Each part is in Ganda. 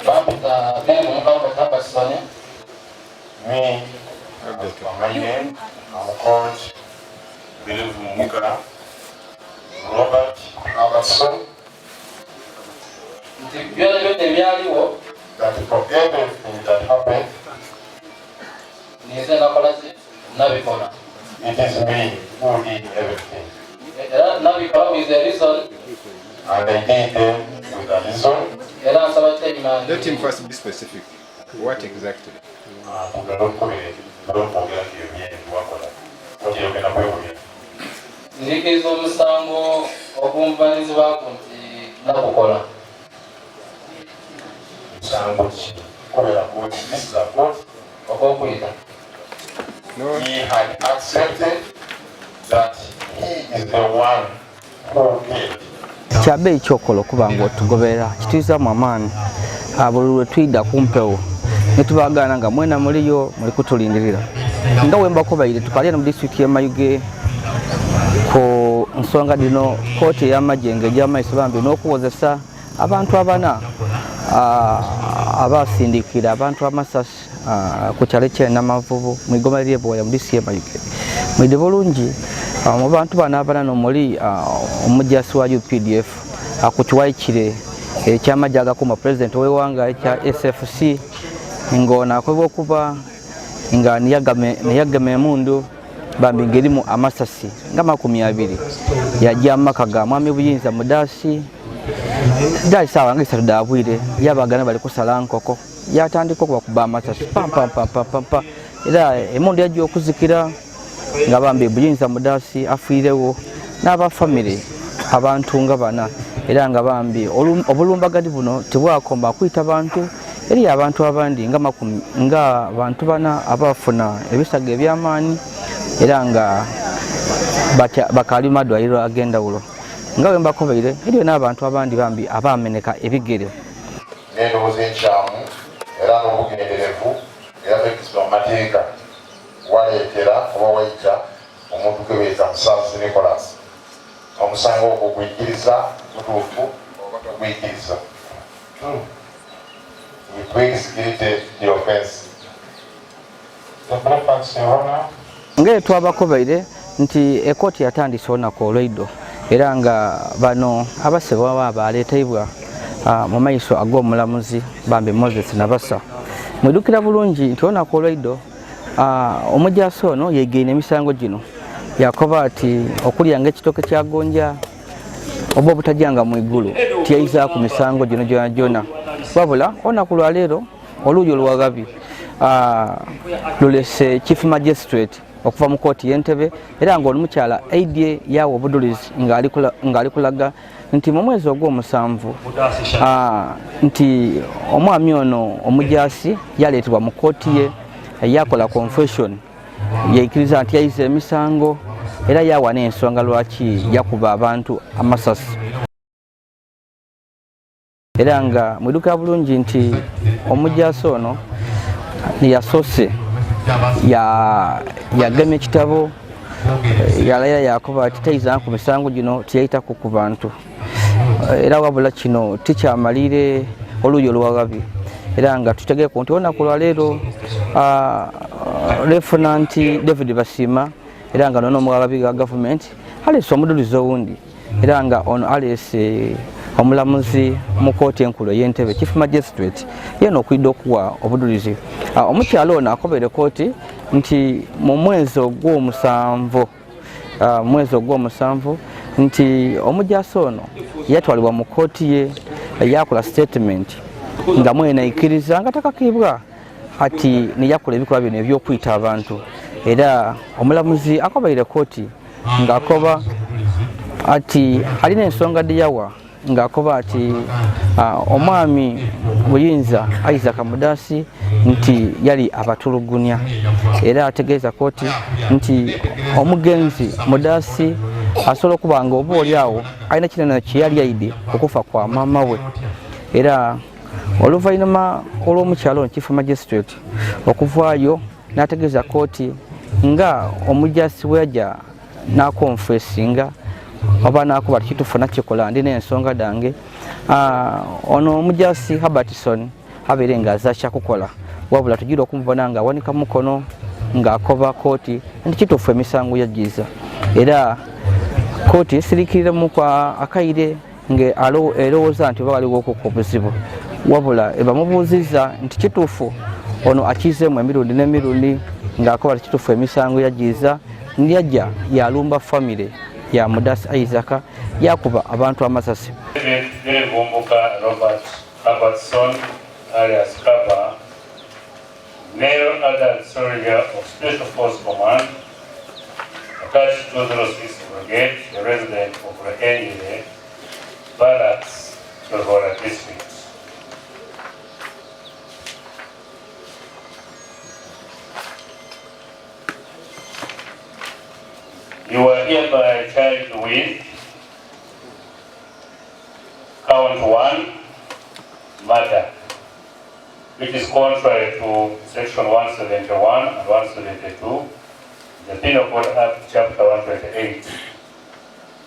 Me, my name, I'm called Robert Albertson. That for everything that happened, it is me who did everything. And I did them with a reason. Let him first be specific. What exactly? No. He had accepted that he is the one who killed. Kyabe ekyokolo kubango tugobera kituza mamani abulwe twida kumpewo netubagana nga mwena muliyo muli kutulindirira nga wemba ko bayire tukalya mu district ya Mayuge ko nsonga dino kote ya majenge jamaiso bambi n'okuwozesa abantu abana abasindikira abantu amasasi ku kyalo kye Namavubu mu igoma ly'Eboya mu district ya Mayuge mwide bulungi mu bantu bana abana no muri omujasi wa UPDF akutuwaikire ekyamajaga kuma president wewanga ekya SFC ngona kwebo kuba nga niyagame mundu bambi ngerimu amasasi nga 20 yajja makaga mwami buyinza mudasi dali sawa ngisa dabwire yabagana bali kusala nkoko yatandika kuba amasasi pam era emundu yajja okuzikira nga bambi buyinza mudasi afirewo n'aba family abantu nga bana era nga bambi obulumbagadi buno tebwakomba kwita abantu eri abantu abandi nga abantu bana abafuna ebisaga ebyamaani era nga bakali madwaliro agenda ulo nga wemba kobeire eri n'abantu abandi bambi abameneka ebigere n'endowooza enkyamu era n'obugenderevu era bekisibwa mu mateeka waleetera oba wayita omuntu kwebeeza musansi Nicholas omusango ogwo gwikiriza mutuufu oba togwikiriza we please guilty the offense. Ngere twabakobeire nti ekoti yatandise onako olweido era nga bano abasebo baleetebwa mu maiso ag'omulamuzi bambi Moses Nabasa mwidukira bulungi nti onako olweido omujasi ono yegeine emisango gino yakoba ati okulyanga ekitoke kyagonja oba obutajjanga mu igulu tiyayiza ku misango gino gyona wabula onaku lwa leero oluuyi olwagabi lulese chief magistrate okuva mu kooti y'Entebbe era nga omukyala aidye yawo obudulizi ng'ali kulaga nti mu mwezi ogw'omusanvu nti omwami ono omujasi yaleetebwa mu kooti ye yakola confession yeikiriza nti yayize emisango era yawa n'ensonga lwaki yakuba abantu amasasi era nga mwiduka bulungi nti omujasi ono yasoose yagemye ekitabo yalayira yakuba ati tayiza ku misango gino tiyayitako ku bantu era wabula kino tikyamalire oluuyi olwagabi era nga tutegeeko nti olunaku lwa leero Lieutenant David Basima era nga nono omugagabi ga gavumenti aleese omudulizi owundi era nga ono aleese omulamuzi mu kooti enkulu y'Entebbe chief magistrate yena okwidde okuwa obudulizi omukyalo ono akobeere kooti nti mu mwezi ogw'omusanvu nti omujasi ono yatwalibwa mu kooti ye yakola statement nga mwena ikiriza nga takakiibwa ati niyakola ebikolwa bino ebyokwita abantu era omulamuzi akobeere kooti ng'akoba ati alina ensonga diyawa ng'akoba ati omwami Buyinza Isaac Mudasi nti yali abatulugunya era ategeeza kooti nti omugenzi Mudasi asobola okuba nga oba oli awo alina kinene kye yali ayidde okufa kwa maama we era oluvannyuma olw'omukyalo chief magistrate okuvaayo n'ategeeza kooti nga omujasi weyajja n'akonfesinga oba nakuba tikitufu nakikola ndi n'ensonga dange ono omujasi Habertson abeere ng'azakya kukola wabula tugira okumubona ng'awanika mukono ng'akoba kooti nti kituufu emisango yagyiza era kooti esirikiremu kwa akaire ng'erowooza nti oba waliwo okukka obuzibu wabula ebamubuuzizza nti kituufu ono akizeemu emirundi n'emirundi ng'akoba kituufu emisango yagyiza yajja yalumba famire ya Mudasi Isaac yakuba abantu amasasi. Robertson alias Kaba, male adult soldier of Special Force Command, attached to 06 Brigade, a resident of the NZE Barracks, Tolhora District. You are hereby charged with count 1, murder, which is contrary to section 171 and 172, the Penal Code Act, chapter 128.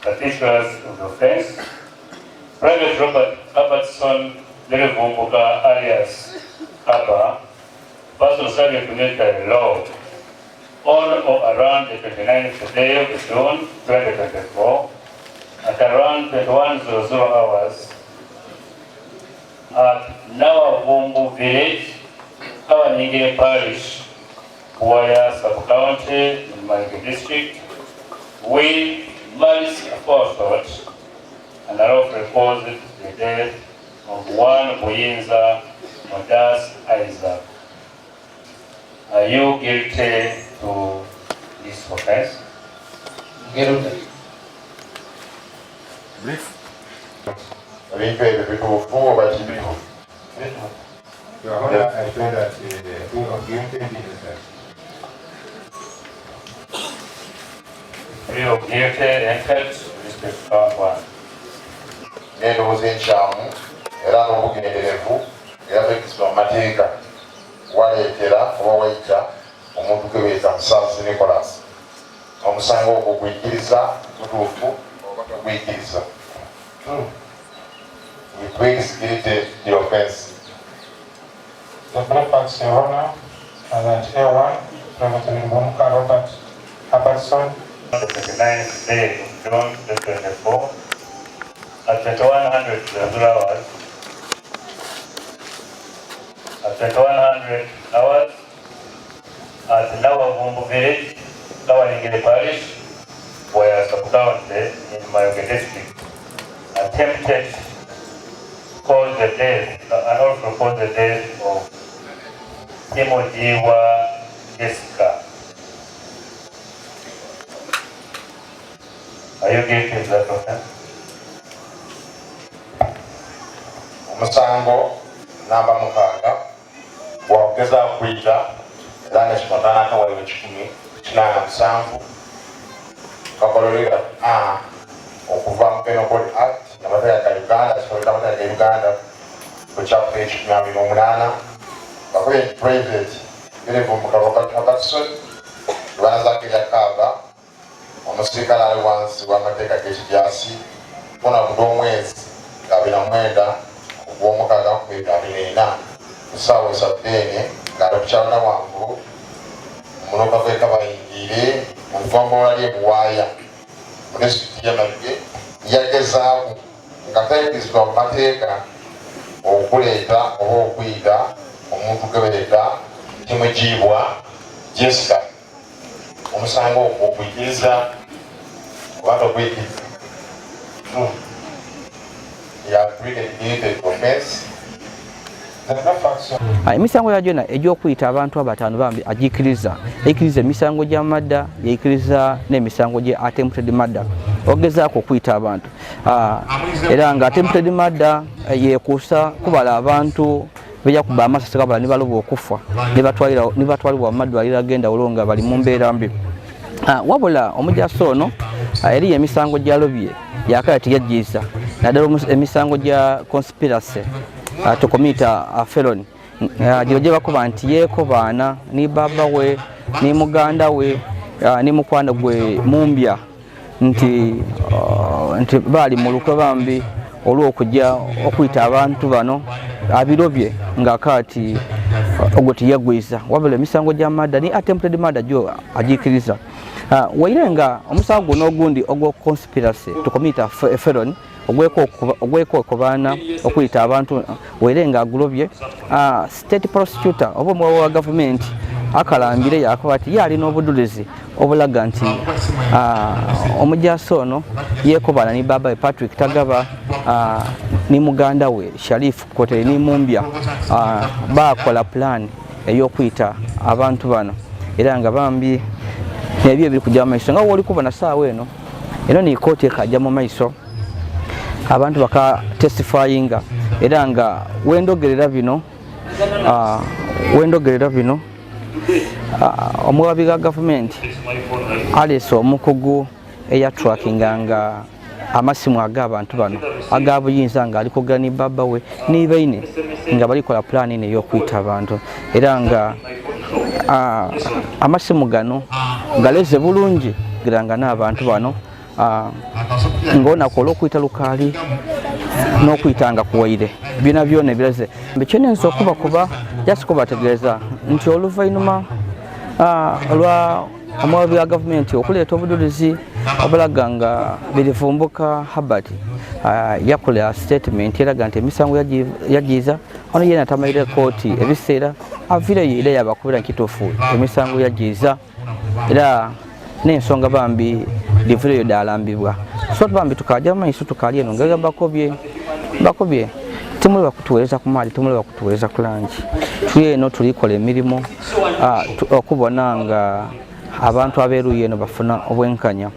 Particulars of the offense: Private Robert Robertson Lerevumbuka alias Kaba, person subject to military law, on or around the 29th day of June 2024, at around 21:00 hours, at Nawavumbu village, Kawaningire parish, Waya sub-county in Mayuge district, with malice aforethought and lawfully caused the death of one Buyinza Mudasi Isaac. Are you guilty to this offense? Guilty. Brief. Your Honor, I feel that the plea of guilty is necessary. Plea of guilty entered with respect to count 1. N'endowooza enkyamu era n'obugenderevu era fekisibwa mu mateeka waleetera oba wayita omuntu kwebeeza Musaasi Nicholas. Omusango ogwo gwikiriza mutuufu oba togwikiriza? He pleads guilty to the offense. The breakfast, Your Honor, that A1, Private Mbumka Robert Robertson, The 29th day of June 2024, at 2100 hours, at Nawavumbu village, Kawaningire parish, where sub-county in Mayuge district, attempted to cause the death, and also cause the death of Timojiwa Jessica. Are you guilty of that offense? Omusango namba 6 gwagezaako kuyita era nga kikwatana waliwo 187 kakololera okuva mu Penal Code Act n'amateeka ga Uganda, kikolera amateeka ga Uganda ku chapter 128 bakuba nti Private Lerevumbuka Robertson banazaako eryakaaba omusirikale ali wansi w'amateeka g'ekijaasi kunakuda omwezi 29 ogw'omukaaga 2024 ku ssaawa 7 ng'ali ku kyalo Nawangulu munoka kweka bayingire mu ggombolola ly'e Buwaaya mu disitulikiti y'e Mayuge yagezaako nga tayigirizibwa mu mateeka okuleeta oba okuyita omuntu gebeeta Timojiwa Jessica. Omusango ogwo ogwikiriza oba togwikiriza? Emisango ya jona egy'okuyita abantu abatano bambi agikiriza ekiriza emisango gya madda yekiriza n'emisango gya attempted murder ogezaako okuyita abantu era nga attempted murder yekuusa kubala abantu beyakuba amasasi kabala ne baloba okufa ne batwalibwa mu maddwaliro ag'enjawulo nga bali mu mbeera mbi. Wabula omujasi ono eri emisango gyalobye yakala teyagyiza naddala emisango gya conspiracy to commit a felony gye gye bakuba nti yeekobaana ni baba we ni muganda we ni mukwano gwe mumbya nti baali mu lukwe bambi olw'okujja okuyita abantu bano abirobye ng'akaati ogwo teyagwiza wabula emisango gy'amadda ni attempted murder gyo agikiriza. Waire nga omusango guno ogundi ogwo conspiracy to commit a felony ogweko okubaana okuyita abantu waire nga agulobye state prosecutor oba omwawa wa government akalambire yakuba ati yalina obudulizi obulaga nti omujasi ono yeekobana ni baba Patrick Tagaba ni muganda we Sharif Kotere ni Mumbya bakola plan ey'okuyita abantu bano era nga bambi nebyo biri kujja mu maiso nga woli kubona saawa eno ni kooti ekajja mu maiso abantu baka testifyinga era nga wendogerera bino omuwabi ga government alese omukugu eya tracking nga amasimu ag'abantu bano agabuyinza nga ali kugana ni baba we ni baine nga balikola plan ine y'okuyita abantu era nga amasimu gano galeze bulungi giranga n'abantu bano ngona kola okuyita lukaali n'okuyitanga kuwaire byona byona ebiraze mbekyenenza okuba kuba just kubategeeza nti oluvannyuma lwa omwabi wa gavumenti okuleeta obudulizi obulaga nga birivumbuka Herbert yakola statement eraga nti emisango yagiza ono yena tamayire kooti ebiseera avireyo era yabakubira nkituufu emisango yagiza era n'ensonga bambi livireyo daalambibwa so bambi tukajja mu maiso tukali eno ngega bakobye tumuli bakutuweereza ku maali tumuli bakutuweereza ku langi tuye eno tulikola emirimu okubona nga abantu abeeruye eno bafuna obwenkanya.